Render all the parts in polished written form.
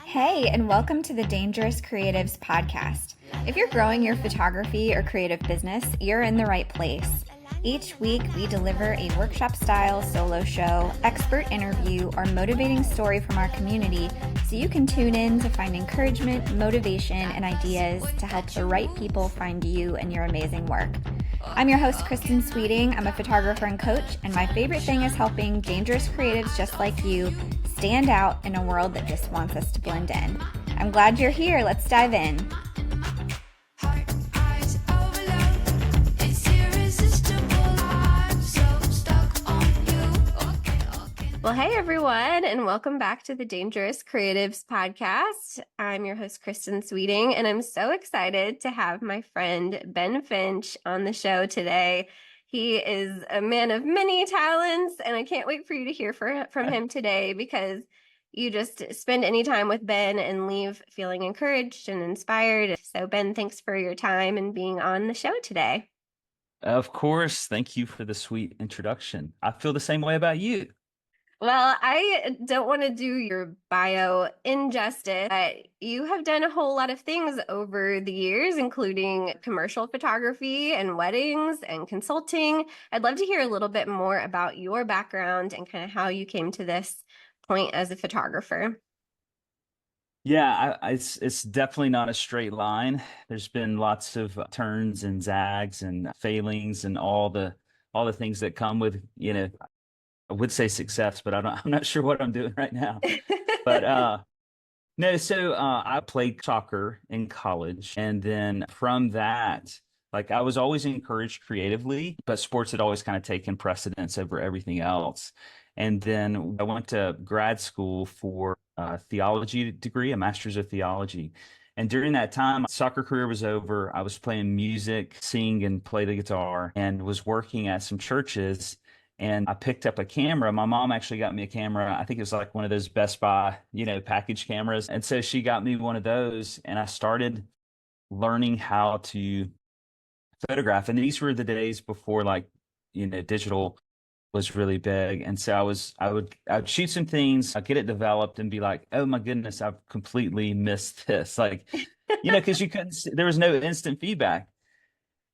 Hey, and welcome to the Dangerous Creatives podcast. If you're growing your photography or creative business, you're in the right place. Each week, we deliver a workshop-style solo show, expert interview, or motivating story from our community so you can tune in to find encouragement, motivation, and ideas to help the right people find you and your amazing work. I'm your host, Kristin Sweeting. I'm a photographer and coach, and my favorite thing is helping dangerous creatives just like you stand out in a world that just wants us to blend in. I'm glad you're here. Let's dive in. Well, hey everyone, and welcome back to the Dangerous Creatives podcast. I'm your host, Kristin Sweeting, and I'm so excited to have my friend Ben Finch on the show today. He is a man of many talents, and I can't wait for you to hear from him today because you just spend any time with Ben and leave feeling encouraged and inspired. So, Ben, thanks for your time and being on the show today. Of course. Thank you for the sweet introduction. I feel the same way about you. Well, I don't want to do your bio injustice, but you have done a whole lot of things over the years, including commercial photography and weddings and consulting. I'd love to hear a little bit more about your background and kind of how you came to this point as a photographer. Yeah, it's definitely not a straight line. There's been lots of turns and zags and failings and all the things that come with, I would say success, but I'm not sure what I'm doing right now. But no, so I played soccer in college, and then from that, like I was always encouraged creatively, but sports had always kind of taken precedence over everything else. And then I went to grad school for a theology degree, a master's of theology. And during that time, soccer career was over. I was playing music, sing and play the guitar, and was working at some churches. And I picked up a camera. My mom actually got me a camera. I think it was like one of those Best Buy, package cameras. And so she got me one of those, and I started learning how to photograph. And these were the days before digital was really big. And so I would shoot some things, I'd get it developed and be like, oh my goodness, I've completely missed this. Because there was no instant feedback.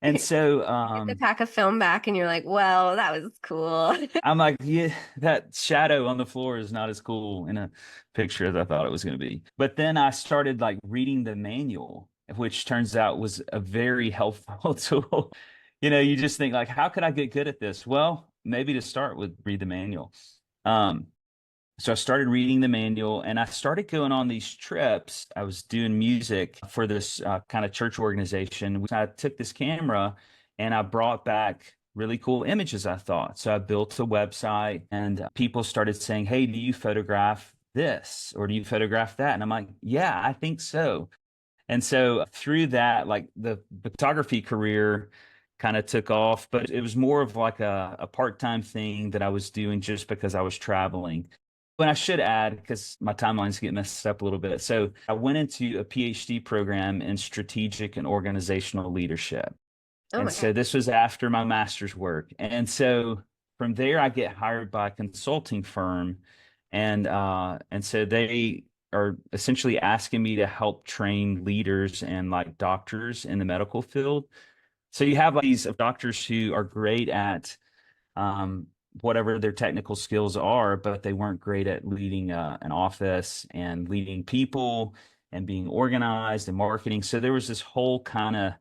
And so Get the pack of film back and you're like, well, that was cool. I'm like, yeah, that shadow on the floor is not as cool in a picture as I thought it was going to be. But then I started like reading the manual, which turns out was a very helpful tool. You just think like, how could I get good at this? Well, maybe to start with read the manual. Um, so I started reading the manual and I started going on these trips. I was doing music for this kind of church organization. I took this camera and I brought back really cool images, I thought. So I built a website and people started saying, hey, do you photograph this or do you photograph that? And I'm like, yeah, I think so. And so through that, like the photography career kind of took off, but it was more of like a part-time thing that I was doing just because I was traveling. But I should add, because my timelines get messed up a little bit. So I went into a PhD program in strategic and organizational leadership. Oh And my so God. this was after my master's work. And so from there, I get hired by a consulting firm. And so they are essentially asking me to help train leaders and like doctors in the medical field. So you have like these doctors who are great at whatever their technical skills are, but they weren't great at leading an office and leading people and being organized and marketing. So there was this whole kind of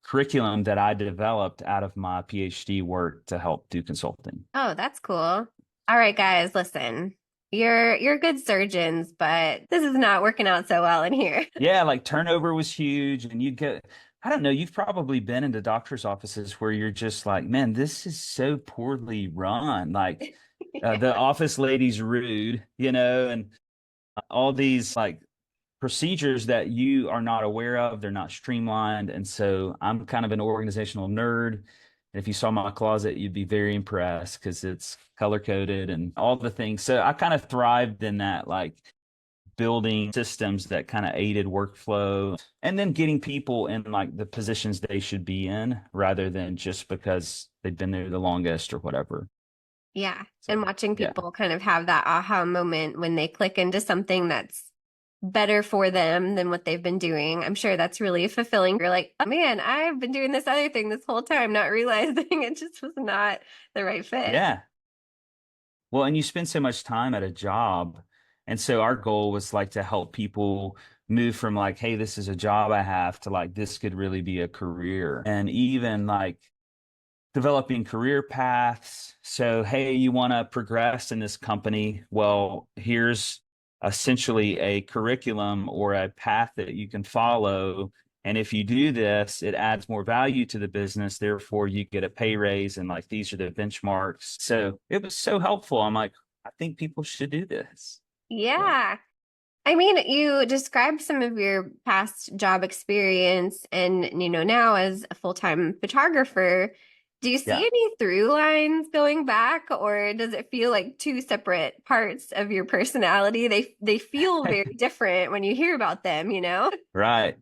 curriculum that I developed out of my PhD work to help do consulting. Oh, that's cool. All right, guys, listen. You're good surgeons, but this is not working out so well in here. Yeah, like turnover was huge, and I don't know, you've probably been into doctor's offices where you're just like, man, this is so poorly run. Like the office lady's rude, and all these like procedures that you are not aware of, they're not streamlined. And so I'm kind of an organizational nerd. And if you saw my closet, you'd be very impressed because it's color coded and all the things. So I kind of thrived in that, like building systems that kind of aided workflow and then getting people in like the positions they should be in rather than just because they've been there the longest or whatever. Yeah. And So, watching yeah. people kind of have that aha moment when they click into something that's better for them than what they've been doing. I'm sure that's really fulfilling. You're like, oh man, I've been doing this other thing this whole time, not realizing it just was not the right fit. Yeah. Well, and you spend so much time at a job. And so our goal was like to help people move from like, hey, this is a job I have to like, this could really be a career. And even like developing career paths. So, hey, you want to progress in this company? Well, here's essentially a curriculum or a path that you can follow. And if you do this, it adds more value to the business. Therefore, you get a pay raise. And like these are the benchmarks. So it was so helpful. I'm like, I think people should do this. So, Yeah. I mean, you described some of your past job experience and, now as a full-time photographer, do you see yeah. any through lines going back, or does it feel like two separate parts of your personality? They feel very different when you hear about them, you know? Right.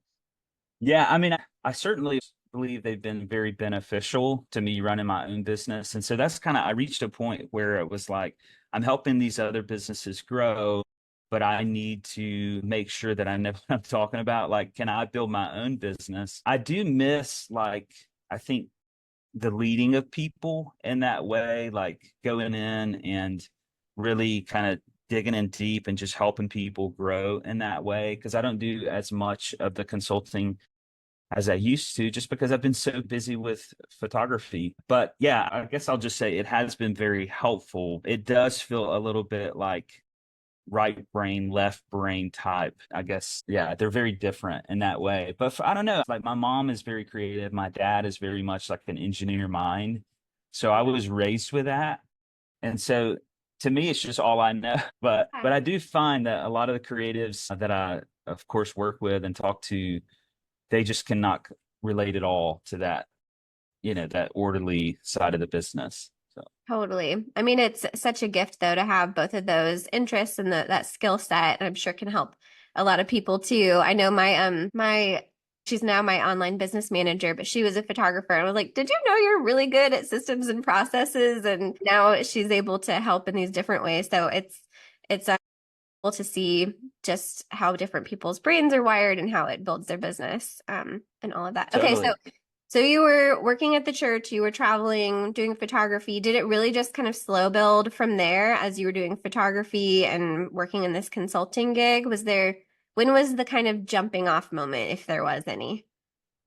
Yeah, I mean, I certainly believe they've been very beneficial to me running my own business. And so that's kind of, I reached a point where it was like, I'm helping these other businesses grow, but I need to make sure that I know what I'm talking about. Like, can I build my own business? I do miss, like, I think the leading of people in that way, like going in and really kind of digging in deep and just helping people grow in that way. Cause I don't do as much of the consulting as I used to, just because I've been so busy with photography. But yeah, I guess I'll just say it has been very helpful. It does feel a little bit like right brain, left brain type. I guess, yeah, they're very different in that way. But I don't know, like my mom is very creative. My dad is very much like an engineer mind. So I was raised with that. And so to me, it's just all I know. But I do find that a lot of the creatives that I, of course, work with and talk to, they just cannot relate at all to that, that orderly side of the business. So Totally. I mean, it's such a gift though to have both of those interests and that skill set, and I'm sure can help a lot of people too. I know my she's now my online business manager, but she was a photographer. I was like, "Did you know you're really good at systems and processes?" And now she's able to help in these different ways. So it's cool to see just how different people's brains are wired and how it builds their business, and all of that. Okay, so totally. so you were working at the church, you were traveling, doing photography. Did it really just kind of slow build from there as you were doing photography and working in this consulting gig? When was the kind of jumping off moment, if there was any?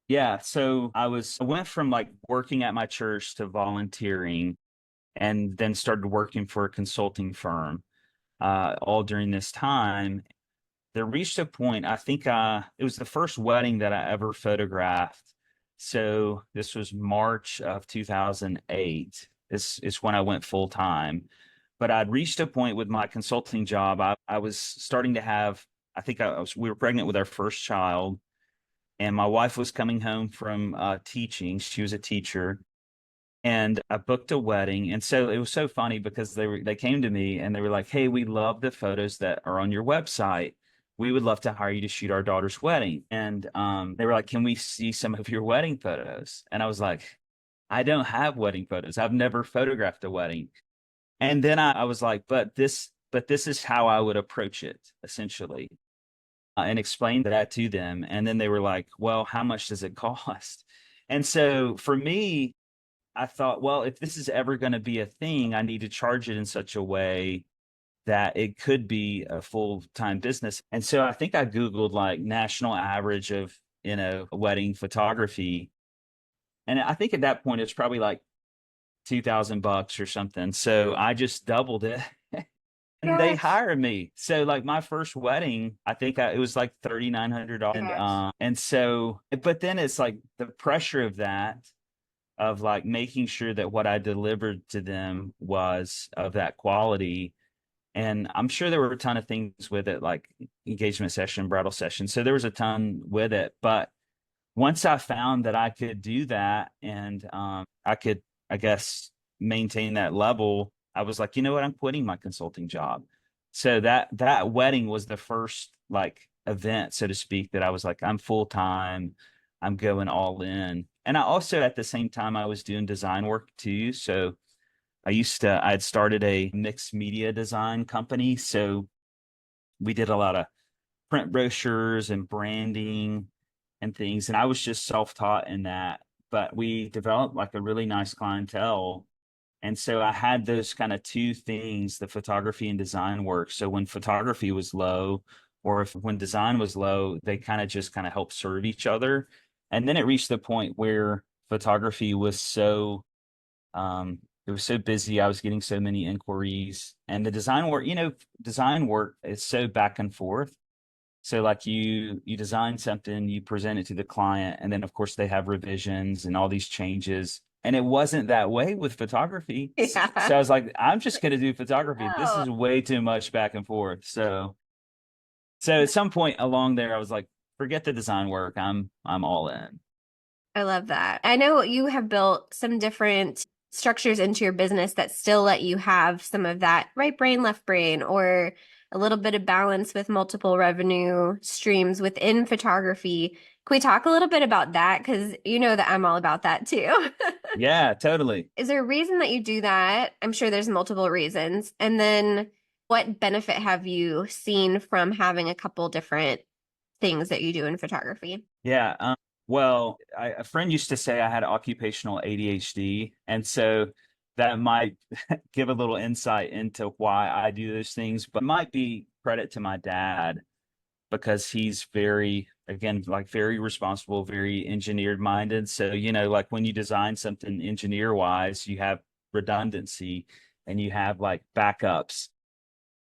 Yeah. So I went from like working at my church to volunteering and then started working for a consulting firm all during this time. There reached a point, I think it was the first wedding that I ever photographed. So this was March of 2008. This is when I went full time. But I'd reached a point with my consulting job. I was starting to have, I think we were pregnant with our first child, and my wife was coming home from teaching. She was a teacher, and I booked a wedding. And so it was so funny because they came to me and they were like, "Hey, we love the photos that are on your website. We would love to hire you to shoot our daughter's wedding." And they were like, "Can we see some of your wedding photos?" And I was like, "I don't have wedding photos. I've never photographed a wedding." And then I was like, but this is how I would approach it essentially, and explain that to them. And then they were like, "Well, how much does it cost?" And so for me, I thought, well, if this is ever going to be a thing, I need to charge it in such a way that it could be a full-time business. And so I think I Googled like national average of, wedding photography. And I think at that point it's probably like $2,000 or something. So I just doubled it and they Gosh, hired me. So like my first wedding, I think it was like $3,900. gosh. And so, but then it's like the pressure of that, of like making sure that what I delivered to them was of that quality. And I'm sure there were a ton of things with it, like engagement session, bridal session. So there was a ton with it. But once I found that I could do that and I could, I guess, maintain that level, I was like, you know what, I'm quitting my consulting job. So that wedding was the first like event, so to speak, that I was like, I'm full time, I'm going all in. And I also at the same time I was doing design work too. So I had started a mixed media design company. So we did a lot of print brochures and branding and things. And I was just self-taught in that, but we developed like a really nice clientele. And so I had those kind of two things, the photography and design work. So when photography was low, or if when design was low, they just kind of helped serve each other. And then it reached the point where photography was it was so busy. I was getting so many inquiries, and the design work is so back and forth. So like you design something, you present it to the client, and then of course they have revisions and all these changes. And it wasn't that way with photography. Yeah. So I was like, I'm just going to do photography. This Oh, is way too much back and forth. So at some point along there, I was like, forget the design work. I'm all in. I love that. I know you have built some different structures into your business that still let you have some of that right brain, left brain, or a little bit of balance with multiple revenue streams within photography. Can we talk a little bit about that? Because you know that I'm all about that too. Yeah, totally. Is there a reason that you do that? I'm sure there's multiple reasons. And then what benefit have you seen from having a couple different things that you do in photography? Yeah. Well, a friend used to say I had occupational ADHD. And so that might give a little insight into why I do those things, but it might be credit to my dad because he's very, again, like very responsible, very engineered minded. So, like when you design something engineer wise, you have redundancy and you have like backups.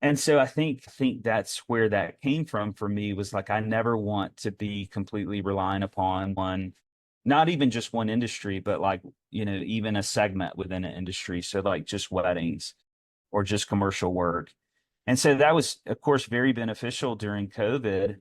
And so I think that's where that came from for me, was like I never want to be completely relying upon one, not even just one industry, but like, even a segment within an industry. So like just weddings or just commercial work. And so that was, of course, very beneficial during COVID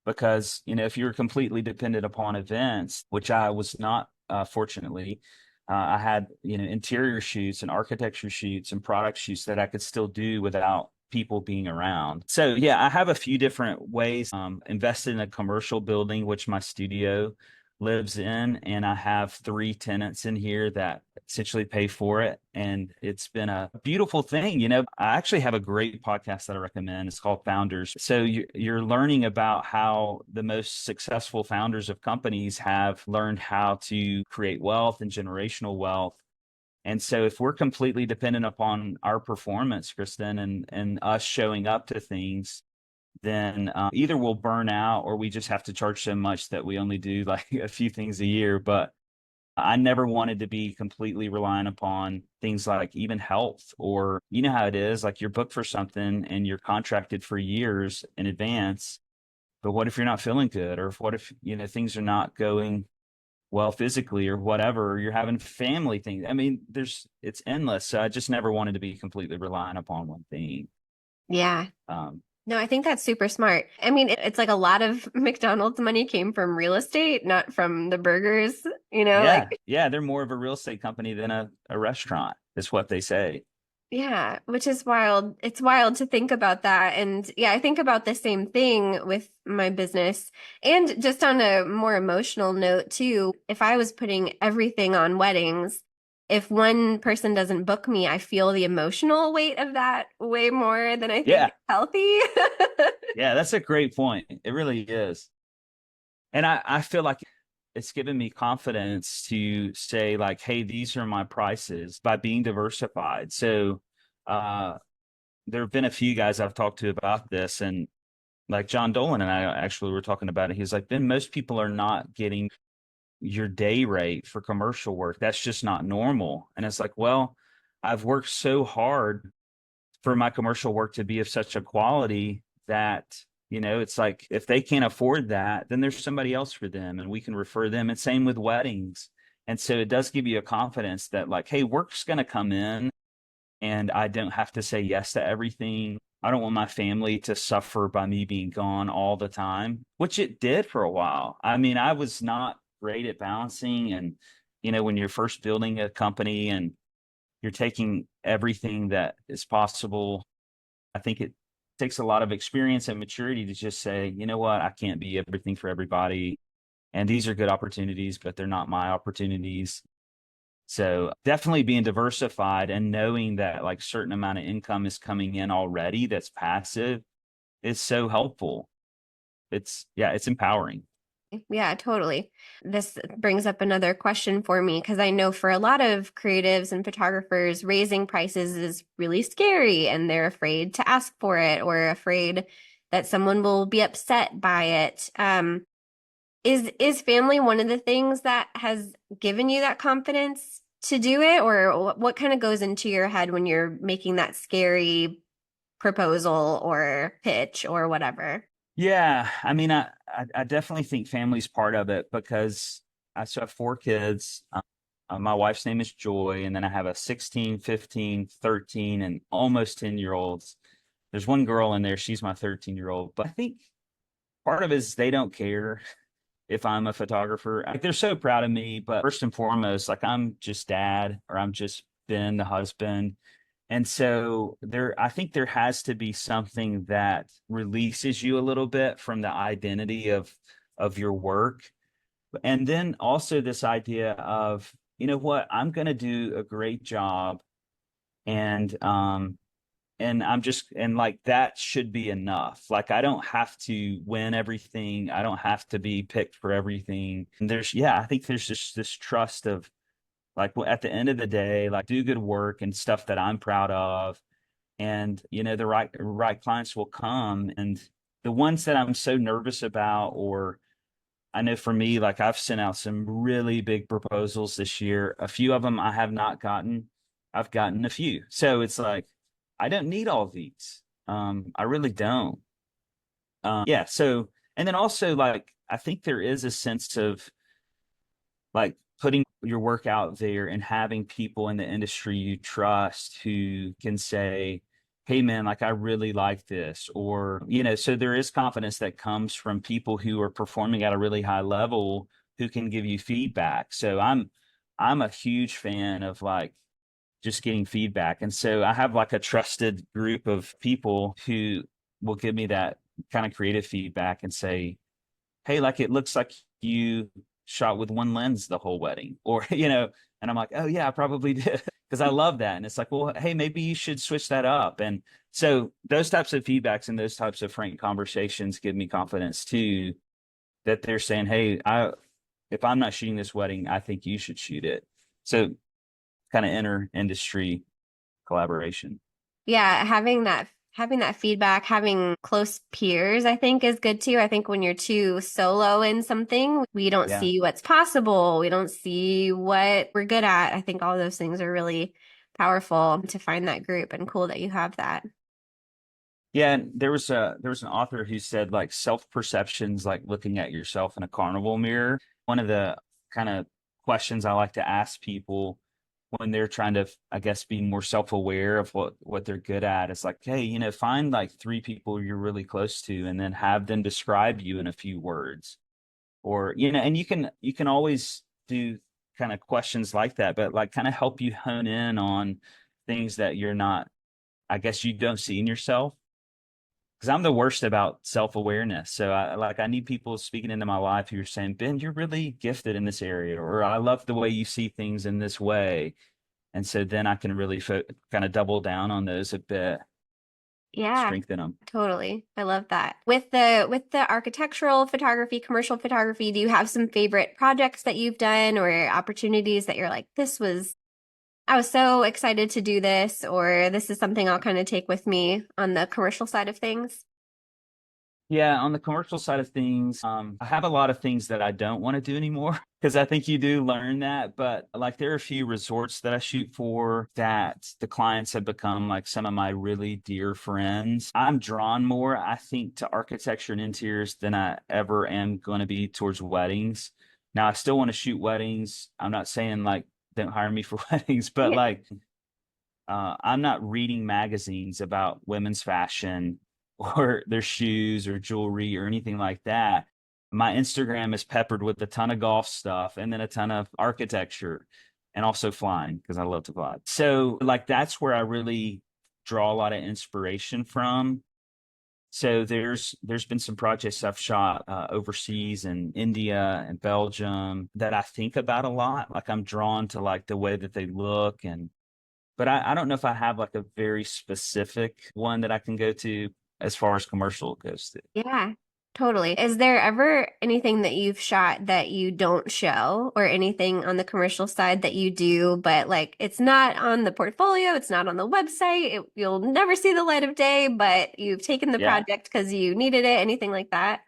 because, if you're completely dependent upon events, which I was not, fortunately, I had, interior shoots and architecture shoots and product shoots that I could still do without people being around. So yeah, I have a few different ways. Invested in a commercial building, which my studio lives in, and I have 3 tenants in here that essentially pay for it. And it's been a beautiful thing. I actually have a great podcast that I recommend. It's called Founders. So you're learning about how the most successful founders of companies have learned how to create wealth and generational wealth. And so if we're completely dependent upon our performance, Kristin, and us showing up to things, then either we'll burn out or we just have to charge so much that we only do like a few things a year. But I never wanted to be completely reliant upon things like even health, or you know how it is, like you're booked for something and you're contracted for years in advance. But what if you're not feeling good? Or what if, things are not going well physically or whatever, or you're having family things? I mean, it's endless. So I just never wanted to be completely reliant upon one thing. Yeah. Um, No, I think that's super smart. I mean, it's like a lot of McDonald's money came from real estate, not from the burgers, yeah, like, yeah, they're more of a real estate company than a restaurant, is what they say. yeah, which is wild. It's wild to think about that. And yeah, I think about the same thing with my business. And just on a more emotional note, too, if I was putting everything on weddings, if one person doesn't book me, I feel the emotional weight of that way more than I think Yeah, is healthy. yeah, that's a great point. It really is. And I feel like it's given me confidence to say like, hey, these are my prices by being diversified. So there have been a few guys I've talked to about this, and like John Dolan and I actually were talking about it. He's like, Ben, most people are not getting your day rate for commercial work. That's just not normal. And it's like, well, I've worked so hard for my commercial work to be of such a quality that, it's like if they can't afford that, then there's somebody else for them and we can refer them. And same with weddings. And so it does give you a confidence that like, hey, work's going to come in and I don't have to say yes to everything. I don't want my family to suffer by me being gone all the time, which it did for a while. I mean, I was not great at balancing. And, when you're first building a company and you're taking everything that is possible, I think it takes a lot of experience and maturity to just say, you know what, I can't be everything for everybody. And these are good opportunities, but they're not my opportunities. So definitely being diversified and knowing that like certain amount of income is coming in already that's passive is so helpful. it's empowering. Yeah, totally. This brings up another question for me because I know for a lot of creatives and photographers, raising prices is really scary and they're afraid to ask for it or afraid that someone will be upset by it. Is family one of the things that has given you that confidence to do it, or what kind of goes into your head when you're making that scary proposal or pitch or whatever? Yeah, I mean, I definitely think family's part of it because I still have 4 kids. My wife's name is Joy, and then I have a 16, 15, 13, and almost 10-year-olds. There's one girl in there, she's my 13-year-old. But I think part of it is they don't care if I'm a photographer. Like, they're so proud of me, but first and foremost, like, I'm just dad, or I'm just Ben, the husband. And so I think there has to be something that releases you a little bit from the identity of your work. And then also this idea of, you know what, I'm going to do a great job, and and like, that should be enough. Like, I don't have to win everything. I don't have to be picked for everything. And I think there's just this trust of, like, well, at the end of the day, like, do good work and stuff that I'm proud of, and the right clients will come. And the ones that I'm so nervous about, or I know for me, like, I've sent out some really big proposals this year. A few of them I have not gotten. I've gotten a few. So it's like, I don't need all these. I really don't. Yeah. So, and then also, like, I think there is a sense of, like, putting your work out there and having people in the industry you trust who can say, hey man, like, I really like this. Or, so there is confidence that comes from people who are performing at a really high level, who can give you feedback. So I'm a huge fan of, like, just getting feedback. And so I have, like, a trusted group of people who will give me that kind of creative feedback and say, hey, like, it looks like you shot with one lens the whole wedding, or, and I'm like, oh yeah, I probably did. Because I love that. And it's like, well, hey, maybe you should switch that up. And so those types of feedbacks and those types of frank conversations give me confidence too, that they're saying, hey, if I'm not shooting this wedding, I think you should shoot it. So kind of inter industry collaboration. Yeah, having that feedback, having close peers, I think is good too. I think when you're too solo in something, we don't Yeah. see what's possible. We don't see what we're good at. I think all those things are really powerful to find that group, and cool that you have that. Yeah, and there was an author who said, like, self-perception's like looking at yourself in a carnival mirror. One of the kind of questions I like to ask people when they're trying to, I guess, be more self-aware of what they're good at is, like, hey, find like 3 people you're really close to, and then have them describe you in a few words. Or, and you can always do kind of questions like that, but, like, kind of help you hone in on things that you're not, I guess, you don't see in yourself. Because I'm the worst about self-awareness. So I need people speaking into my life who are saying, Ben, you're really gifted in this area, or I love the way you see things in this way. And so then I can really kind of double down on those a bit, Yeah, strengthen them. totally. I love that. With the architectural photography, commercial photography, do you have some favorite projects that you've done or opportunities that you're like, I was so excited to do this, or this is something I'll kind of take with me on the commercial side of things? Yeah, on the commercial side of things, I have a lot of things that I don't want to do anymore, because I think you do learn that. But, like, there are a few resorts that I shoot for that the clients have become, like, some of my really dear friends. I'm drawn more, I think, to architecture and interiors than I ever am going to be towards weddings. Now, I still want to shoot weddings. I'm not saying, like, don't hire me for weddings, but, Yeah. like, I'm not reading magazines about women's fashion or their shoes or jewelry or anything like that. My Instagram is peppered with a ton of golf stuff, and then a ton of architecture, and also flying, because I love to fly. So, like, that's where I really draw a lot of inspiration from. So there's been some projects I've shot overseas in India and Belgium that I think about a lot. Like, I'm drawn to, like, the way that they look. And but I don't know if I have, like, a very specific one that I can go to as far as commercial goes. Yeah. Totally. Is there ever anything that you've shot that you don't show, or anything on the commercial side that you do, but like it's not on the portfolio, it's not on the website, you'll never see the light of day, but you've taken the Yeah. project because you needed it, anything like that?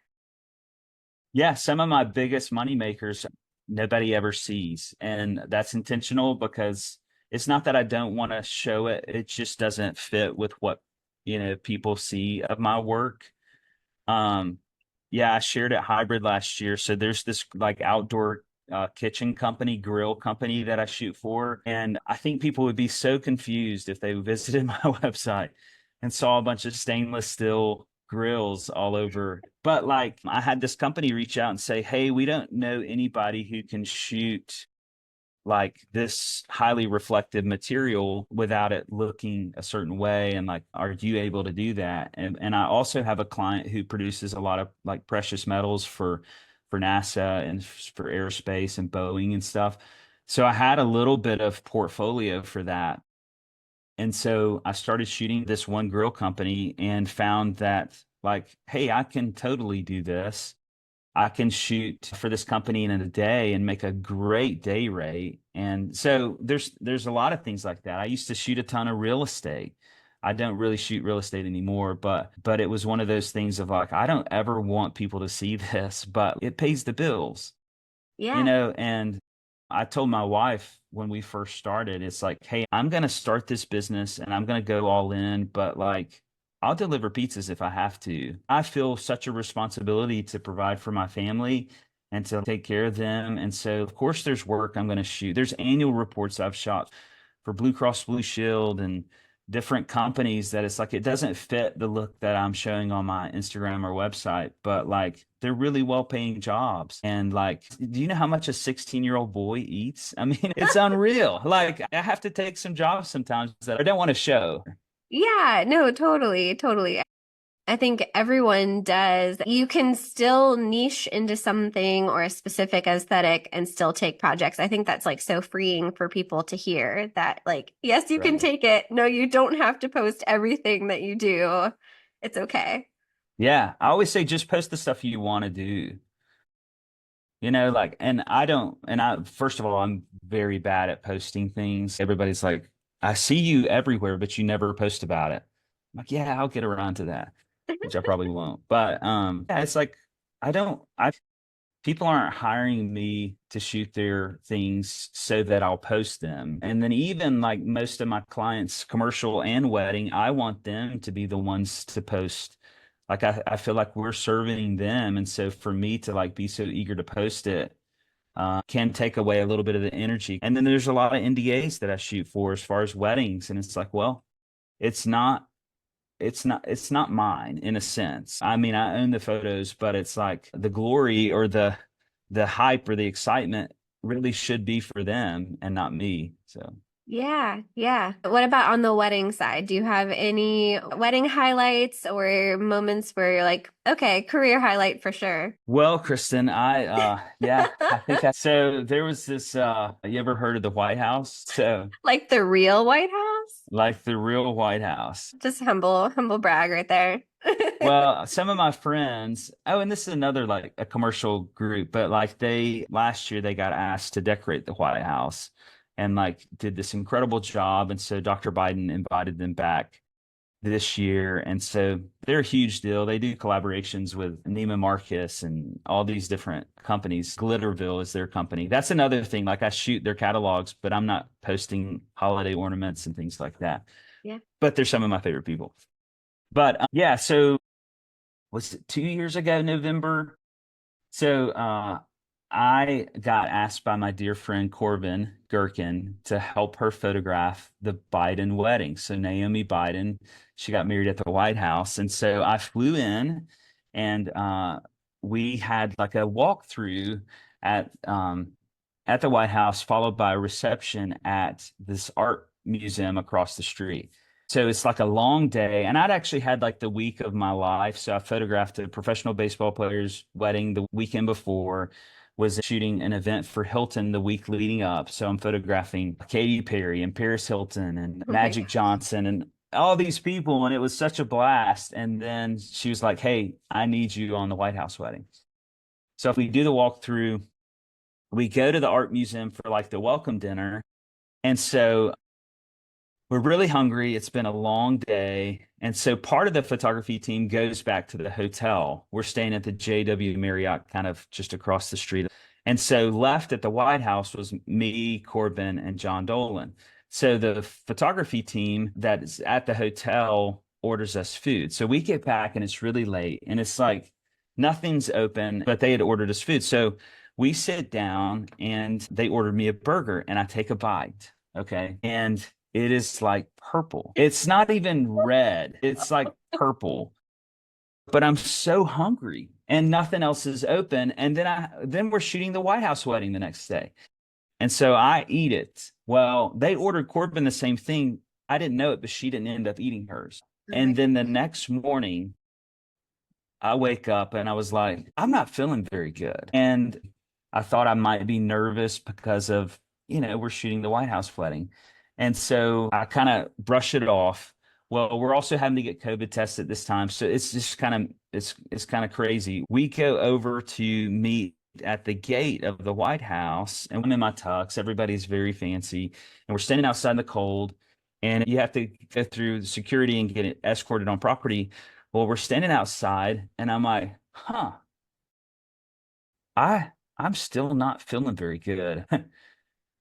Yeah, some of my biggest money makers nobody ever sees. And that's intentional because it's not that I don't want to show it. It just doesn't fit with what, people see of my work. Um, yeah, I shared at Hybrid last year. So there's this like outdoor kitchen company, grill company that I shoot for. And I think people would be so confused if they visited my website and saw a bunch of stainless steel grills all over. But like I had this company reach out and say, hey, we don't know anybody who can shoot like this highly reflective material without it looking a certain way, and like are you able to do that? And I also have a client who produces a lot of like precious metals for NASA and for aerospace and Boeing and stuff, so I had a little bit of portfolio for that. And so I started shooting this one grill company and found that like, hey, I can totally do this. I can shoot for this company in a day and make a great day rate. And so there's a lot of things like that. I used to shoot a ton of real estate. I don't really shoot real estate anymore, but it was one of those things of like, I don't ever want people to see this, but it pays the bills, Yeah. and I told my wife when we first started, it's like, hey, I'm going to start this business and I'm going to go all in, but like, I'll deliver pizzas if I have to. I feel such a responsibility to provide for my family and to take care of them. And so, of course, there's work I'm going to shoot. There's annual reports I've shot for Blue Cross Blue Shield and different companies that it's like it doesn't fit the look that I'm showing on my Instagram or website, but like they're really well-paying jobs. And like, do you know how much a 16-year-old boy eats? I mean, it's unreal. Like I have to take some jobs sometimes that I don't want to show. Yeah, no, totally, totally. I think everyone does. You can still niche into something or a specific aesthetic and still take projects. I think that's like so freeing for people to hear that, like, yes, you can Right. take it. No, you don't have to post everything that you do. It's okay. Yeah. I always say just post the stuff you want to do. Like, and I don't, and I, first of all, I'm very bad at posting things. Everybody's like, I see you everywhere, but you never post about it. I'm like, yeah, I'll get around to that, which I probably won't. But yeah, it's like, people aren't hiring me to shoot their things so that I'll post them. And then even like most of my clients, commercial and wedding, I want them to be the ones to post. Like I feel like we're serving them. And so for me to like be so eager to post it can take away a little bit of the energy. And then there's a lot of NDAs that I shoot for as far as weddings. And it's like, well, it's not it's not mine in a sense. I mean, I own the photos, but it's like the glory or the hype or the excitement really should be for them and not me. So Yeah, yeah. What about on the wedding side? Do you have any wedding highlights or moments where you're like, okay, career highlight for sure? well, Kristen, yeah, I think so there was this you ever heard of the White House? So Like the real White House? like the real White House. Just humble brag right there. Well, some of my friends, oh, and this is another like a commercial group, but like they last year they got asked to decorate the White House and like did this incredible job. And so Dr. Biden invited them back this year. And so they're a huge deal. They do collaborations with Neiman Marcus and all these different companies. Glitterville is their company. That's another thing. Like I shoot their catalogs, but I'm not posting holiday ornaments and things like that. Yeah. But they're some of my favorite people. But yeah, so was it 2 years ago, November? So I got asked by my dear friend Corbin Gherkin to help her photograph the Biden wedding. So Naomi Biden, she got married at the White House. And so I flew in and we had like a walkthrough at at the White House, followed by a reception at this art museum across the street. So it's like a long day. And I'd actually had like the week of my life. So I photographed a professional baseball player's wedding the weekend before, was shooting an event for Hilton the week leading up. So I'm photographing Katy Perry and Paris Hilton and Oh my Magic gosh. Johnson and all these people, and it was such a blast. And then she was like, "Hey, I need you on the White House wedding." So if we do the walkthrough, we go to the art museum for like the welcome dinner. And so we're really hungry. It's been a long day. And so part of the photography team goes back to the hotel. We're staying at the JW Marriott, kind of just across the street. And so left at the White House was me, Corbin, and John Dolan. So the photography team that is at the hotel orders us food. So we get back and it's really late and it's like nothing's open, but they had ordered us food. So we sit down and they ordered me a burger and I take a bite. Okay. And it is like purple. It's not even red. It's like purple. But I'm so hungry and nothing else is open. And then we're shooting the White House wedding the next day. And so I eat it. Well, they ordered Corbin the same thing. I didn't know it, but she didn't end up eating hers. And then the next morning, I wake up and I was like, I'm not feeling very good. And I thought I might be nervous because of, we're shooting the White House wedding. And so I kind of brush it off. Well, we're also having to get COVID tested this time. So it's just it's kind of crazy. We go over to meet at the gate of the White House and I'm in my tux. Everybody's very fancy. And we're standing outside in the cold and you have to go through the security and get escorted on property. Well, we're standing outside and I'm like, I'm still not feeling very good.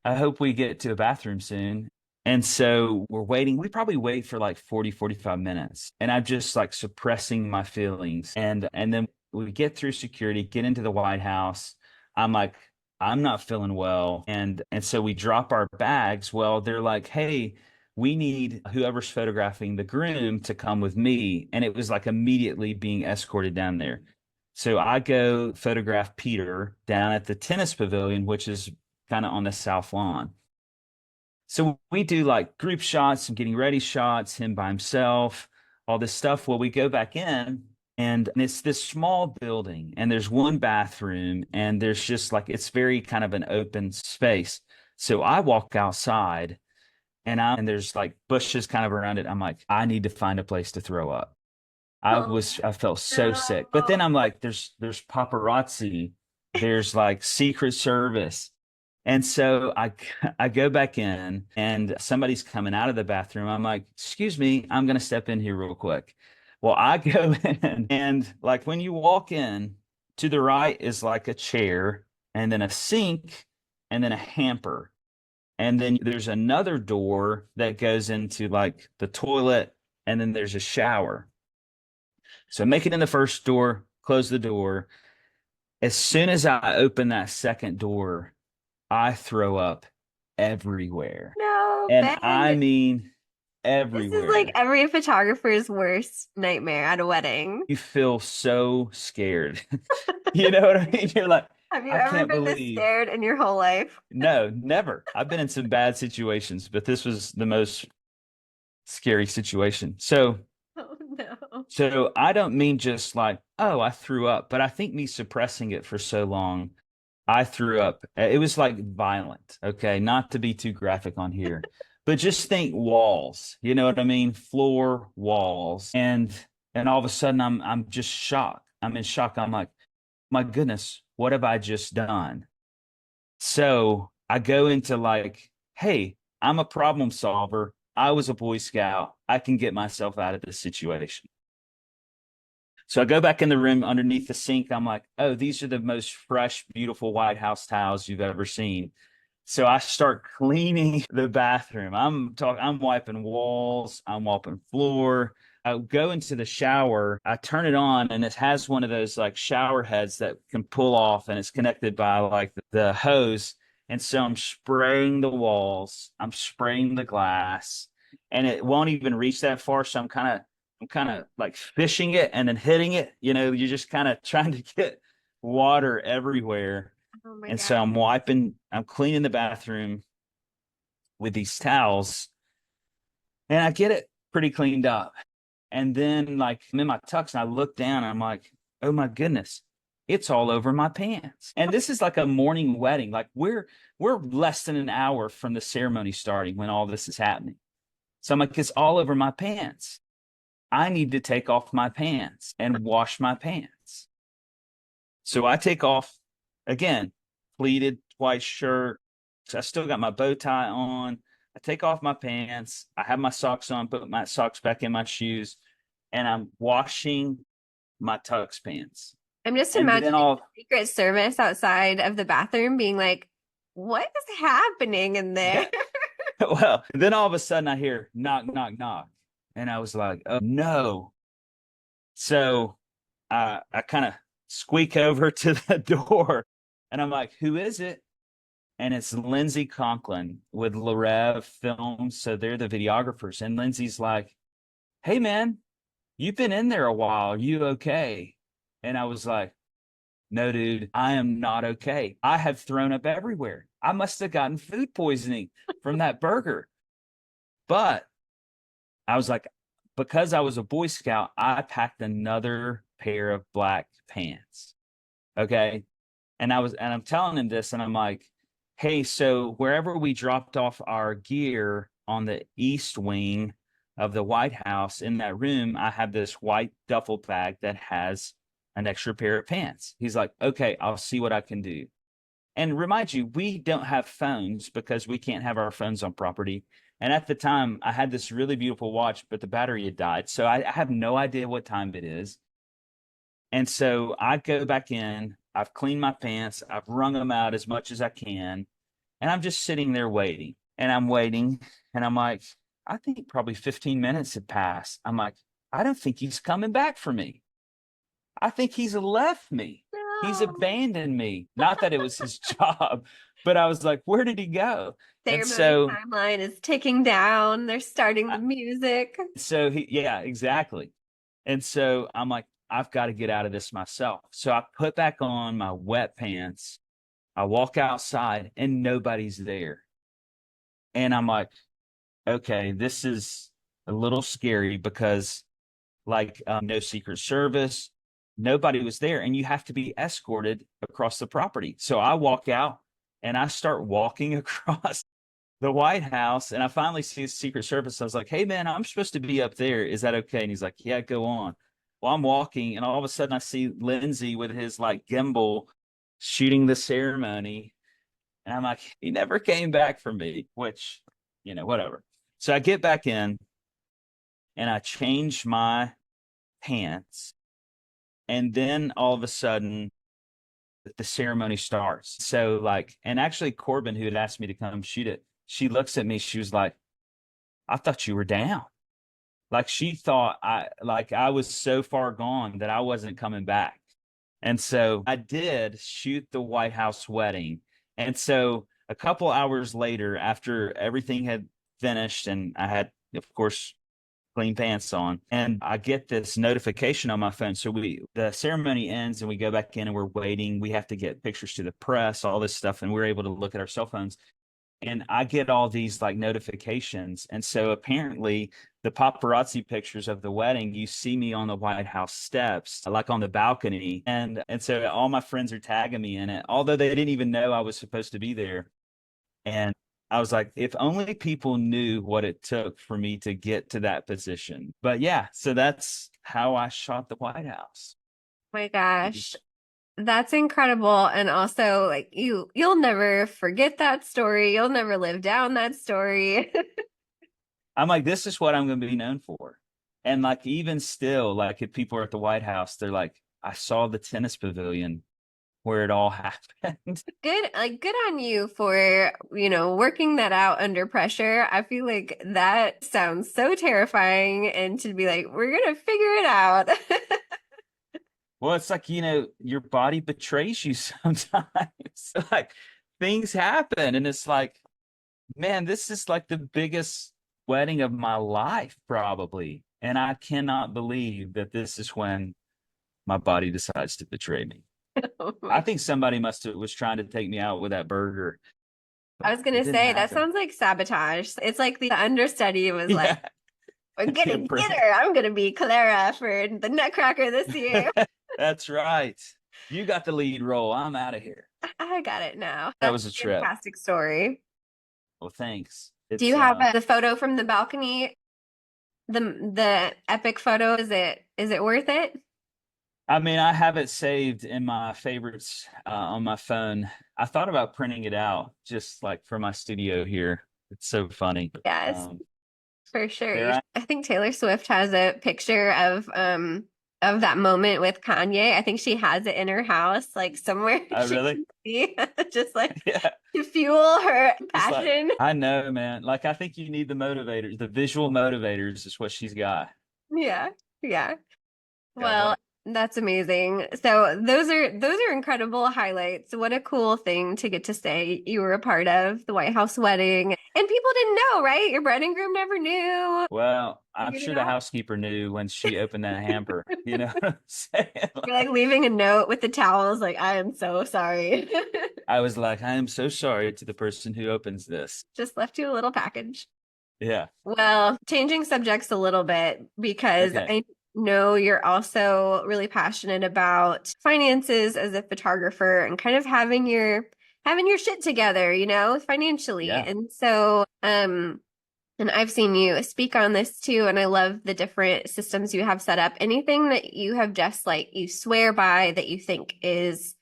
I hope we get to the bathroom soon. And so we're waiting. We probably wait for like 40, 45 minutes. And I'm just like suppressing my feelings. And then we get through security, get into the White House. I'm like, I'm not feeling well. And so we drop our bags. Well, they're like, hey, we need whoever's photographing the groom to come with me. And it was like immediately being escorted down there. So I go photograph Peter down at the tennis pavilion, which is kind of on the south lawn. So we do like group shots and getting ready shots, him by himself, all this stuff. Well, we go back in and it's this small building and there's one bathroom and there's just like, it's very kind of an open space. So I walk outside and there's like bushes kind of around it. I'm like, I need to find a place to throw up. I felt so sick. But then I'm like, there's paparazzi, there's like Secret Service. And so I go back in and somebody's coming out of the bathroom. I'm like, excuse me, I'm going to step in here real quick. Well, I go in and like when you walk in, to the right is like a chair and then a sink and then a hamper. And then there's another door that goes into like the toilet and then there's a shower. So make it in the first door, close the door. As soon as I open that second door, I throw up everywhere. No, and Ben. I mean everywhere. This is like every photographer's worst nightmare at a wedding. You feel so scared. You know what I mean? You're like, have you I ever can't been this believe. scared in your whole life? No, never. I've been in some bad situations, but this was the most scary situation. So Oh no. So I don't mean just like, oh, I threw up, but I think me suppressing it for so long, I threw up. It was like violent. Okay. Not to be too graphic on here, but just think walls, you know what I mean? Floor, walls. And all of a sudden I'm just shocked. I'm in shock. I'm like, my goodness, what have I just done? So I go into like, hey, I'm a problem solver. I was a Boy Scout. I can get myself out of this situation. So I go back in the room underneath the sink. I'm like, oh, these are the most fresh, beautiful White House towels you've ever seen. So I start cleaning the bathroom. I'm wiping walls. I'm wiping floor. I go into the shower. I turn it on and it has one of those like shower heads that can pull off and it's connected by like the hose. And so I'm spraying the walls, I'm spraying the glass, and it won't even reach that far. So I'm kind of like fishing it and then hitting it. You're just kind of trying to get water everywhere. Oh my And God. so I'm cleaning the bathroom with these towels, and I get it pretty cleaned up. And then like I'm in my tux and I look down and I'm like, oh my goodness. It's all over my pants. And this is like a morning wedding. Like we're less than an hour from the ceremony starting when all this is happening. So I'm like, it's all over my pants. I need to take off my pants and wash my pants. So I take off, again, pleated white shirt. So I still got my bow tie on. I take off my pants. I have my socks on, put my socks back in my shoes, and I'm washing my tux pants. I'm just And then imagining the Secret Service outside of the bathroom being like, what is happening in there? Yeah. Well, then all of a sudden I hear knock, knock, knock. And I was like, oh no. So I kind of squeak over to the door and I'm like, who is it? And it's Lindsay Conklin with Larev Films. So they're the videographers. And Lindsay's like, hey man, you've been in there a while. Are you okay? And I was like, no, dude, I am not okay. I have thrown up everywhere. I must have gotten food poisoning from that burger. But I was like, because I was a Boy Scout, I packed another pair of black pants. Okay. And I'm telling him this, and I'm like, hey, so wherever we dropped off our gear on the east wing of the White House, in that room, I have this white duffel bag that has an extra pair of pants. He's like, okay, I'll see what I can do. And remind you, we don't have phones because we can't have our phones on property. And at the time, I had this really beautiful watch, but the battery had died. So I have no idea what time it is. And so I go back in, I've cleaned my pants, I've wrung them out as much as I can. And I'm just sitting there waiting. And I'm waiting. And I'm like, I think probably 15 minutes had passed. I'm like, I don't think he's coming back for me. I think he's left me. No. He's abandoned me. Not that it was his job, but I was like, where did he go? Their So timeline is ticking down. They're starting the music. So yeah, exactly. And so I'm like, I've got to get out of this myself. So I put back on my wet pants. I walk outside and nobody's there. And I'm like, okay, this is a little scary because no Secret Service, nobody was there, and you have to be escorted across the property. So I walk out and I start walking across the White House, and I finally see the Secret Service. I was like, hey man, I'm supposed to be up there. Is that okay? And he's like, yeah, go on. Well, I'm walking, and all of a sudden I see Lindsay with his like gimbal shooting the ceremony. And I'm like, he never came back for me, which, whatever. So I get back in and I change my pants. And then all of a sudden, the ceremony starts. So and actually Corbin, who had asked me to come shoot it, she looks at me. She was like, I thought you were down. Like she thought I was so far gone that I wasn't coming back. And so I did shoot the White House wedding. And so a couple hours later, after everything had finished and I had, of course, clean pants on, and I get this notification on my phone. So the ceremony ends and we go back in and we're waiting. We have to get pictures to the press, all this stuff. And we're able to look at our cell phones. And I get all these notifications. And so apparently the paparazzi pictures of the wedding, you see me on the White House steps, like on the balcony. And so all my friends are tagging me in it, although they didn't even know I was supposed to be there. And I was like, if only people knew what it took for me to get to that position. But yeah, so that's how I shot the White House. Oh my gosh. That's incredible. And also you'll never forget that story. You'll never live down that story. I'm like, this is what I'm going to be known for. And even still, if people are at the White House, they're like, I saw the tennis pavilion where it all happened. Good on you for, working that out under pressure. I feel like that sounds so terrifying, and to be like, we're going to figure it out. Well, it's your body betrays you sometimes. Things happen, and it's like, man, this is the biggest wedding of my life, probably. And I cannot believe that this is when my body decides to betray me. I think somebody was trying to take me out with that burger. I was going to say, that sounds like sabotage. It's like the understudy was like, we're going to get her. I'm going to be Clara for the Nutcracker this year. That's right. You got the lead role. I'm out of here. I got it now. That was a trip. Fantastic story. Well, thanks. Do you It's have the photo from the balcony? The epic photo, is it worth it? I mean, I have it saved in my favorites on my phone. I thought about printing it out just like for my studio here. It's so funny. Yes, for sure. There I I think Taylor Swift has a picture of that moment with Kanye. I think she has it in her house, like somewhere I she really can see, just like yeah. to fuel her It's like passion. I know, man. Like I think you need the motivators, the visual motivators is what she's got. Yeah, yeah. Yeah, Well, that's amazing. So those are incredible highlights. What a cool thing to get to say you were a part of the White House wedding. And people didn't know, right? Your bride and groom never knew. well, I'm Figured it sure the out. housekeeper knew when she opened that hamper. You know what I'm saying? You're like leaving a note with the towels, like, I am so sorry. I was like, I am so sorry to the person who opens this. Just left you a little package. Yeah. Well, changing subjects a little bit because Okay. I know you're also really passionate about finances as a photographer and kind of having your shit together, financially. Yeah. And so, and I've seen you speak on this too, and I love the different systems you have set up. Anything that you have just like you swear by that you think is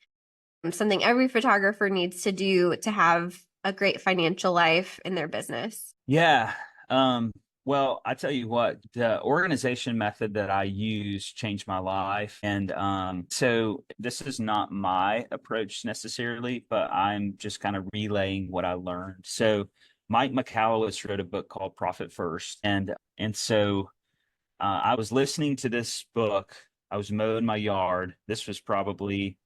something every photographer needs to do to have a great financial life in their business? Yeah. Um, well, I tell you what, the organization method that I use changed my life. And so this is not my approach necessarily, but I'm just kind of relaying what I learned. So Mike McCallowis wrote a book called Profit First. And so I was listening to this book. I was mowing my yard. This was probably,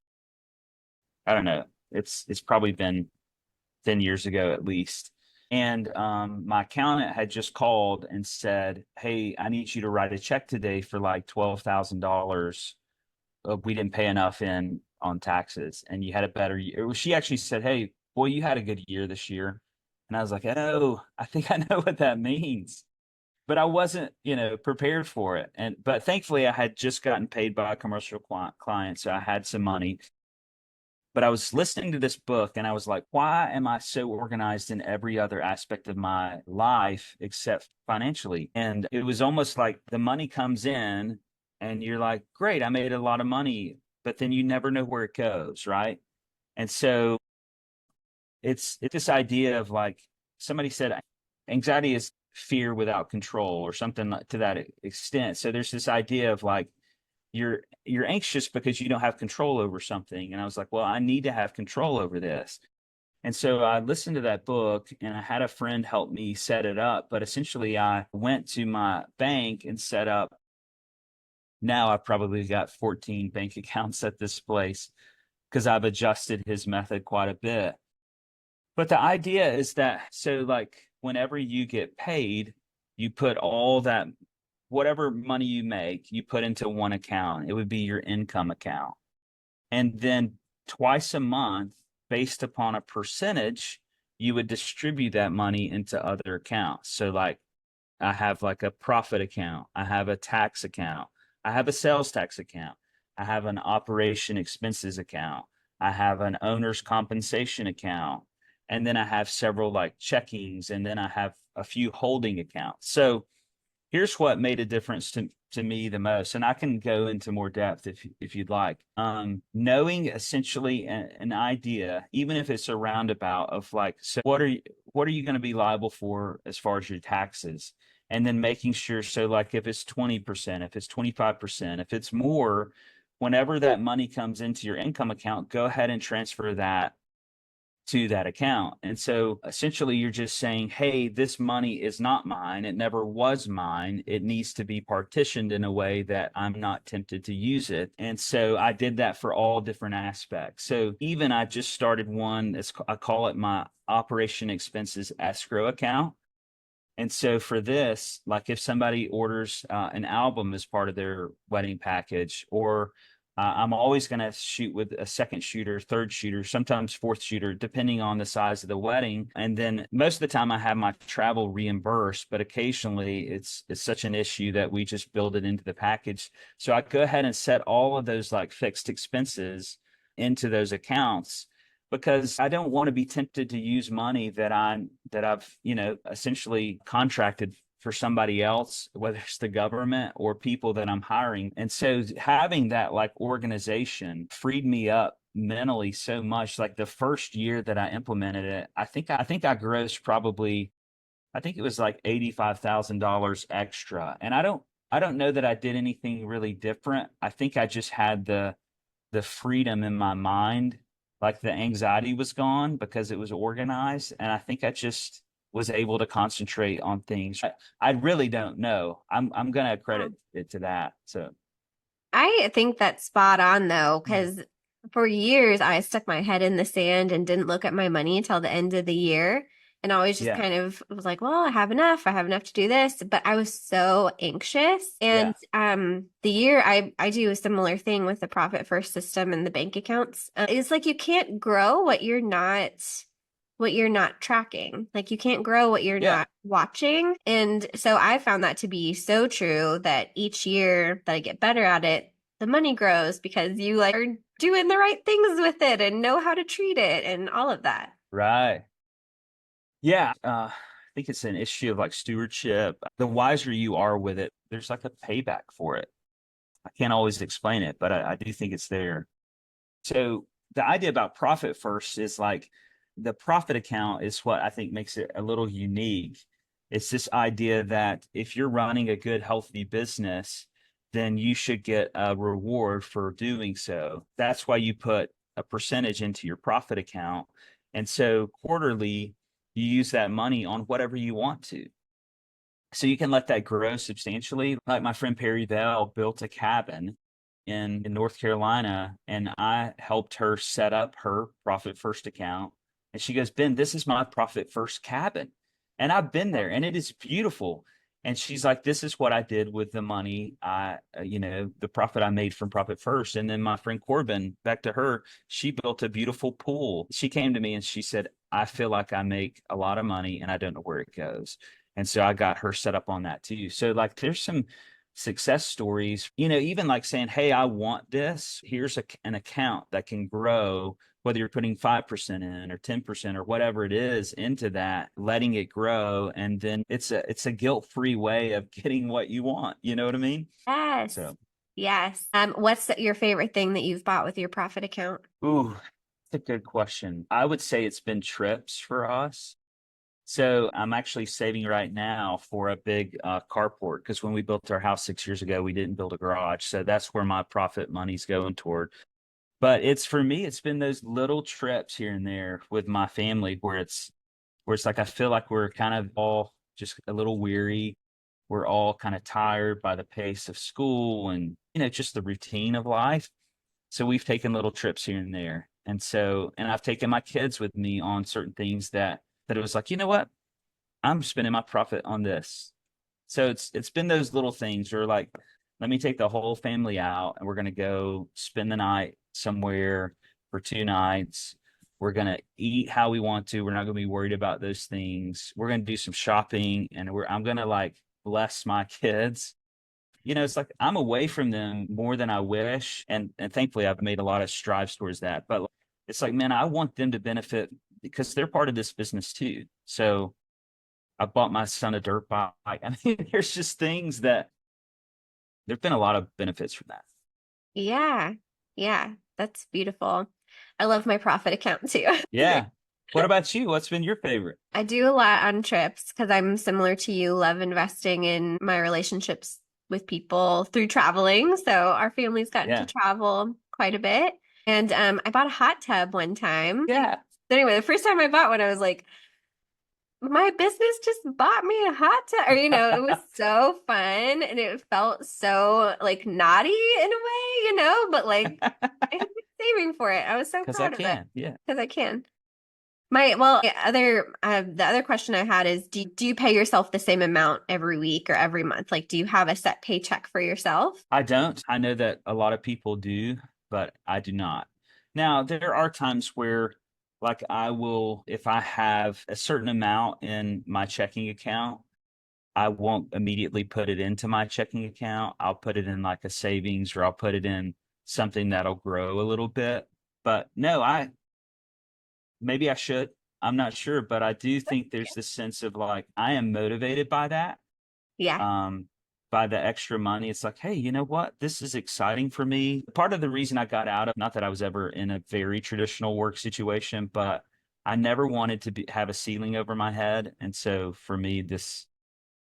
I don't know, it's probably been 10 years ago at least. And my accountant had just called and said, hey, I need you to write a check today for like $12,000. We didn't pay enough in on taxes and you had a better year. She actually said, hey, boy, you had a good year this year. And I was like, oh, I think I know what that means. But I wasn't, prepared for it. But thankfully I had just gotten paid by a commercial client. So I had some money. But I was listening to this book and I was like, why am I so organized in every other aspect of my life except financially? And it was almost like the money comes in and you're like, great, I made a lot of money, but then you never know where it goes, right? And so it's this idea of like somebody said anxiety is fear without control or something to that extent. So there's this idea of like you're anxious because you don't have control over something. And I was like, well, I need to have control over this. And so I listened to that book and I had a friend help me set it up. But essentially, I went to my bank and set up. Now I've probably got 14 bank accounts at this place because I've adjusted his method quite a bit. But the idea is that so, like, whenever you get paid, you put all that whatever money you make, you put into one account. It would be your income account. And then twice a month, based upon a percentage, you would distribute that money into other accounts. So, like, I have like a profit account, I have a tax account, I have a sales tax account, I have an operation expenses account, I have an owner's compensation account, and then I have several like checkings, and then I have a few holding accounts. So, here's what made a difference to me the most, and I can go into more depth if you'd like. Knowing essentially an idea, even if it's a roundabout of like, so what are you going to be liable for as far as your taxes, and then making sure so like if it's 20%, if it's 25%, if it's more, whenever that money comes into your income account, go ahead and transfer that to that account. And so essentially you're just saying, hey, this money is not mine. It never was mine. It needs to be partitioned in a way that I'm not tempted to use it. And so I did that for all different aspects. So even I just started one that's, I call it my operation expenses escrow account. And so for this, like if somebody orders an album as part of their wedding package, or I'm always going to shoot with a second shooter, third shooter, sometimes fourth shooter, depending on the size of the wedding. And then most of the time I have my travel reimbursed, but occasionally it's such an issue that we just build it into the package. So I go ahead and set all of those like fixed expenses into those accounts. because I don't want to be tempted to use money that I've, essentially contracted for somebody else, whether it's the government or people that I'm hiring. And so having that like organization freed me up mentally so much. Like the first year that I implemented it, I think I grossed probably, I think it was like $85,000 extra. And I don't know that I did anything really different. I think I just had the freedom in my mind, like the anxiety was gone because it was organized. And I think I just was able to concentrate on things. I really don't know. I'm gonna credit it to that. So I think that's spot on though, because for years I stuck my head in the sand and didn't look at my money until the end of the year. And always just yeah, kind of was like, well, I have enough. I have enough to do this. But I was so anxious. yeah, And the year I do a similar thing with the profit first system and the bank accounts. It's like you can't grow what you're not tracking. Like you can't grow what you're yeah. not watching. And so I found that to be so true that each year that I get better at it, the money grows because you like are doing the right things with it and know how to treat it and all of that. Right. Yeah. I think it's an issue of like stewardship. The wiser you are with it, there's like a payback for it. I can't always explain it, but I do think it's there. So the idea about profit first is like the profit account is what I think makes it a little unique. It's this idea that if you're running a good, healthy business, then you should get a reward for doing so. That's why you put a percentage into your profit account. And so quarterly, you use that money on whatever you want to. So you can let that grow substantially. Like my friend Perry Bell built a cabin in North Carolina, and I helped her set up her profit first account. And she goes, Ben, this is my profit first cabin. And I've been there and it is beautiful. And she's like, this is what I did with the money the profit I made from profit first. And then my friend Corbin, back to her, she built a beautiful pool. She came to me and she said, I feel like I make a lot of money and I don't know where it goes. And so I got her set up on that too. So like there's some success stories, even like saying, hey, I want this. Here's an account that can grow, whether you're putting 5% in or 10% or whatever it is into that, letting it grow. And then it's a guilt-free way of getting what you want. You know what I mean? Yes. So, Yes. What's your favorite thing that you've bought with your profit account? ooh, that's a good question. I would say it's been trips for us. So I'm actually saving right now for a big carport because when we built our house 6 years ago, we didn't build a garage. So that's where my profit money's going toward. But it's for me, it's been those little trips here and there with my family where it's like I feel like we're kind of all just a little weary. We're all kind of tired by the pace of school and just the routine of life. So we've taken little trips here and there. And I've taken my kids with me on certain things that it was like, you know what? I'm spending my profit on this. So it's been those little things where like, let me take the whole family out and we're gonna go spend the night somewhere for 2 nights. We're gonna eat how we want to. We're not gonna be worried about those things. We're gonna do some shopping and I'm gonna like bless my kids. It's like I'm away from them more than I wish. And thankfully I've made a lot of strides towards that. But it's like, man, I want them to benefit because they're part of this business too. So I bought my son a dirt bike. I mean, there's just things that there've been a lot of benefits from that. Yeah. Yeah. That's beautiful. I love my profit account too. Yeah. What about you? What's been your favorite? I do a lot on trips because I'm similar to you, love investing in my relationships with people through traveling. So our family's gotten to Yeah. travel quite a bit. And I bought a hot tub one time. Yeah. So anyway, the first time I bought one, I was like, my business just bought me a hot tub. Or, it was so fun and it felt so like naughty in a way, but like I had been saving for it. I was so Because I proud of it can. Yeah. because I can. The other question I had is, do you pay yourself the same amount every week or every month? Like, do you have a set paycheck for yourself? I don't. I know that a lot of people do, but I do not. Now, there are times where, like, I will, if I have a certain amount in my checking account, I won't immediately put it into my checking account. I'll put it in like a savings or I'll put it in something that'll grow a little bit. But no, maybe I should. I'm not sure, but I do think there's this sense of like, I am motivated by that, Yeah. by the extra money. It's like, hey, you know what? This is exciting for me. Part of the reason I got out of, not that I was ever in a very traditional work situation, but I never wanted to have a ceiling over my head. And so for me,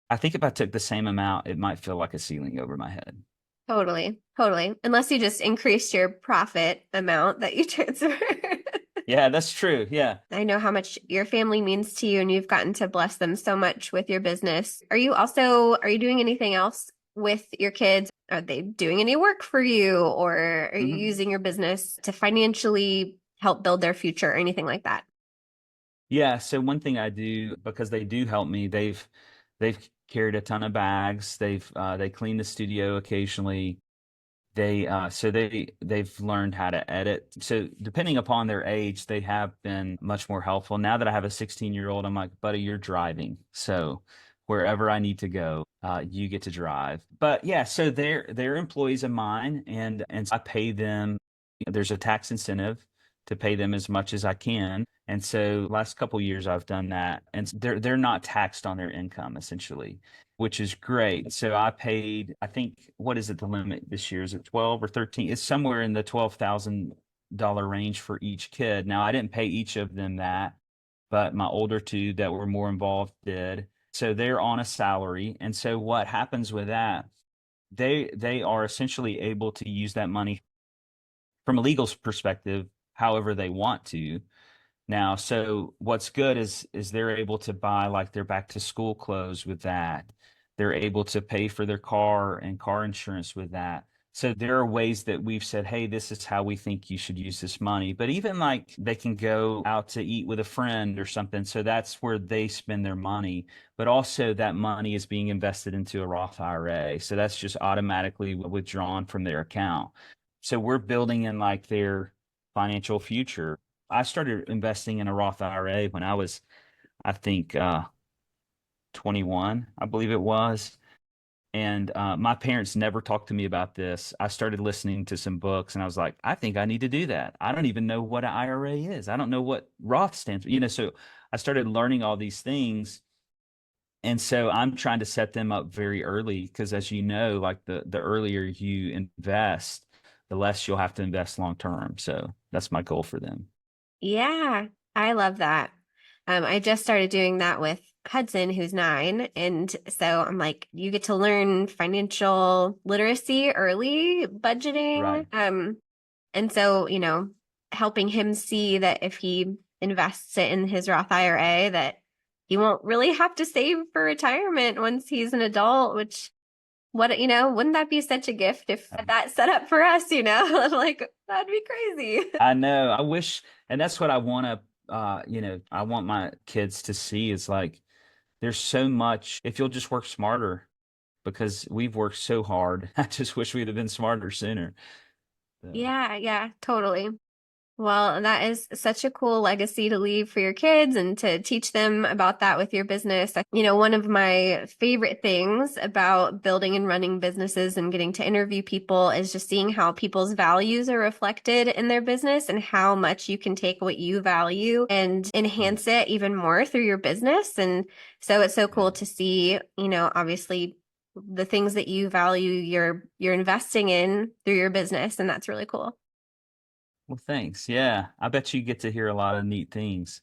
I think if I took the same amount, it might feel like a ceiling over my head. Totally. Totally. Unless you just increase your profit amount that you transfer. Yeah, that's true. Yeah. I know how much your family means to you and you've gotten to bless them so much with your business. Are you doing anything else with your kids? Are they doing any work for you, or are you using your business to financially help build their future or anything like that? Yeah. So one thing I do, because they do help me, they've carried a ton of bags. They clean the studio occasionally. They've learned how to edit. So depending upon their age, they have been much more helpful. Now that I have a 16-year-old, I'm like, buddy, you're driving. So wherever I need to go, you get to drive. But yeah, so they're employees of mine, and I pay them. There's a tax incentive to pay them as much as I can. And so last couple years I've done that, and they're not taxed on their income essentially, which is great. So I paid, I think, what is it, the limit this year? Is it 12 or 13? It's somewhere in the $12,000 range for each kid. Now I didn't pay each of them that, but my older two that were more involved did. So they're on a salary. And so what happens with that, they are essentially able to use that money from a legal perspective however they want to. Now, so what's good is they're able to buy like their back to school clothes with that. They're able to pay for their car and car insurance with that. So there are ways that we've said, hey, this is how we think you should use this money. But even like they can go out to eat with a friend or something. So that's where they spend their money. But also that money is being invested into a Roth IRA. So that's just automatically withdrawn from their account. So we're building in like their financial future. I started investing in a Roth IRA when I was, I think, 21, I believe it was. And my parents never talked to me about this. I started listening to some books and I was like, I think I need to do that. I don't even know what an IRA is. I don't know what Roth stands for. So I started learning all these things. And so I'm trying to set them up very early because, as you know, like the earlier you invest, the less you'll have to invest long term. So that's my goal for them. Yeah, I love that. I just started doing that with Hudson, who's 9. And so I'm like, you get to learn financial literacy early, budgeting. Right. And so, helping him see that if he invests it in his Roth IRA, that he won't really have to save for retirement once he's an adult, which wouldn't that be such a gift if that's set up for us, like that'd be crazy. I know. I wish, and that's what I want to, I want my kids to see is like, there's so much, if you'll just work smarter, because we've worked so hard. I just wish we'd have been smarter sooner. So. Yeah, totally. Well, that is such a cool legacy to leave for your kids and to teach them about that with your business. One of my favorite things about building and running businesses and getting to interview people is just seeing how people's values are reflected in their business and how much you can take what you value and enhance it even more through your business. And so it's so cool to see, obviously the things that you value, you're investing in through your business. And that's really cool. Well, thanks. Yeah. I bet you get to hear a lot of neat things.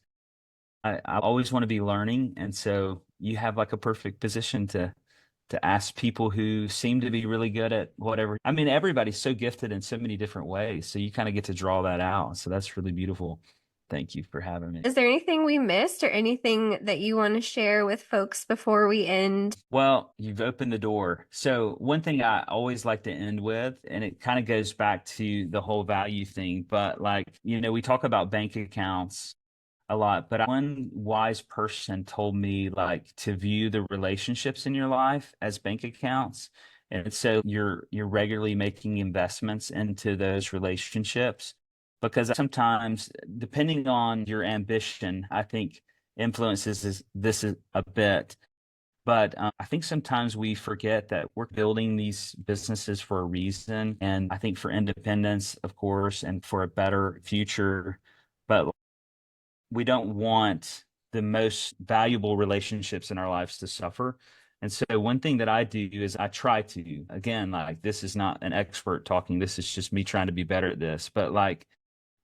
I always want to be learning. And so you have like a perfect position to ask people who seem to be really good at whatever. I mean, everybody's so gifted in so many different ways. So you kind of get to draw that out. So that's really beautiful. Thank you for having me. Is there anything we missed or anything that you want to share with folks before we end? Well, you've opened the door. So one thing I always like to end with, and it kind of goes back to the whole value thing, but like, we talk about bank accounts a lot, but one wise person told me like to view the relationships in your life as bank accounts. And so you're regularly making investments into those relationships because sometimes depending on your ambition, I think influences this is a bit. But I think sometimes we forget that we're building these businesses for a reason. And I think for independence, of course, and for a better future. But we don't want the most valuable relationships in our lives to suffer. And so one thing that I do is I try to, again, like this is not an expert talking, this is just me trying to be better at this, but like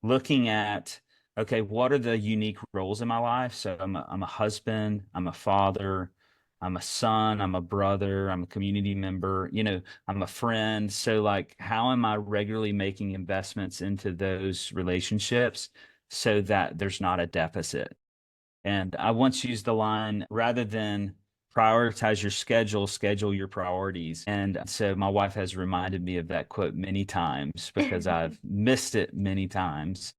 looking at, okay, what are the unique roles in my life? So I'm a husband, I'm a father, I'm a son, I'm a brother, I'm a community member, I'm a friend. So like, how am I regularly making investments into those relationships so that there's not a deficit? And I once used the line, rather than prioritize your schedule, schedule your priorities. And so my wife has reminded me of that quote many times because I've missed it many times.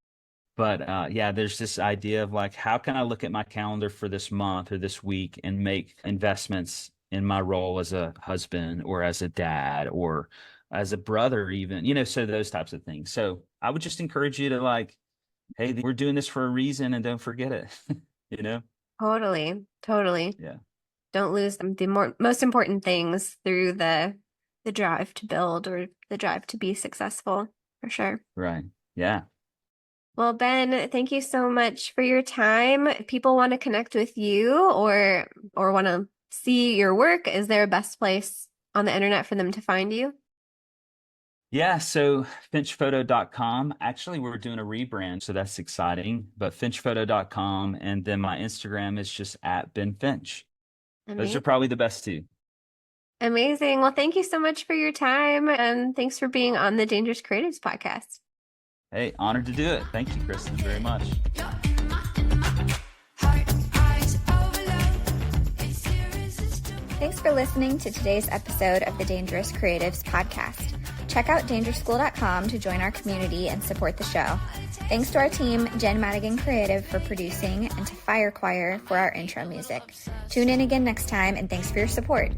But yeah, there's this idea of like, how can I look at my calendar for this month or this week and make investments in my role as a husband or as a dad or as a brother even, so those types of things. So I would just encourage you to like, hey, we're doing this for a reason and don't forget it, Totally. Yeah. Don't lose the most important things through the drive to build or the drive to be successful, for sure. Right. Yeah. Well, Ben, thank you so much for your time. If people want to connect with you or want to see your work, is there a best place on the internet for them to find you? Yeah, so finchphoto.com. Actually, we're doing a rebrand, so that's exciting. But finchphoto.com, and then my Instagram is just at Ben Finch. Amazing. Those are probably the best two. Amazing. Well, thank you so much for your time, and thanks for being on the Dangerous Creatives podcast. Hey, honored to do it. Thank you, Kristin, very much. Thanks for listening to today's episode of the Dangerous Creatives podcast. Check out dangerschool.com to join our community and support the show. Thanks to our team, Jen Madigan Creative, for producing, and to Fire Choir for our intro music. Tune in again next time, and thanks for your support.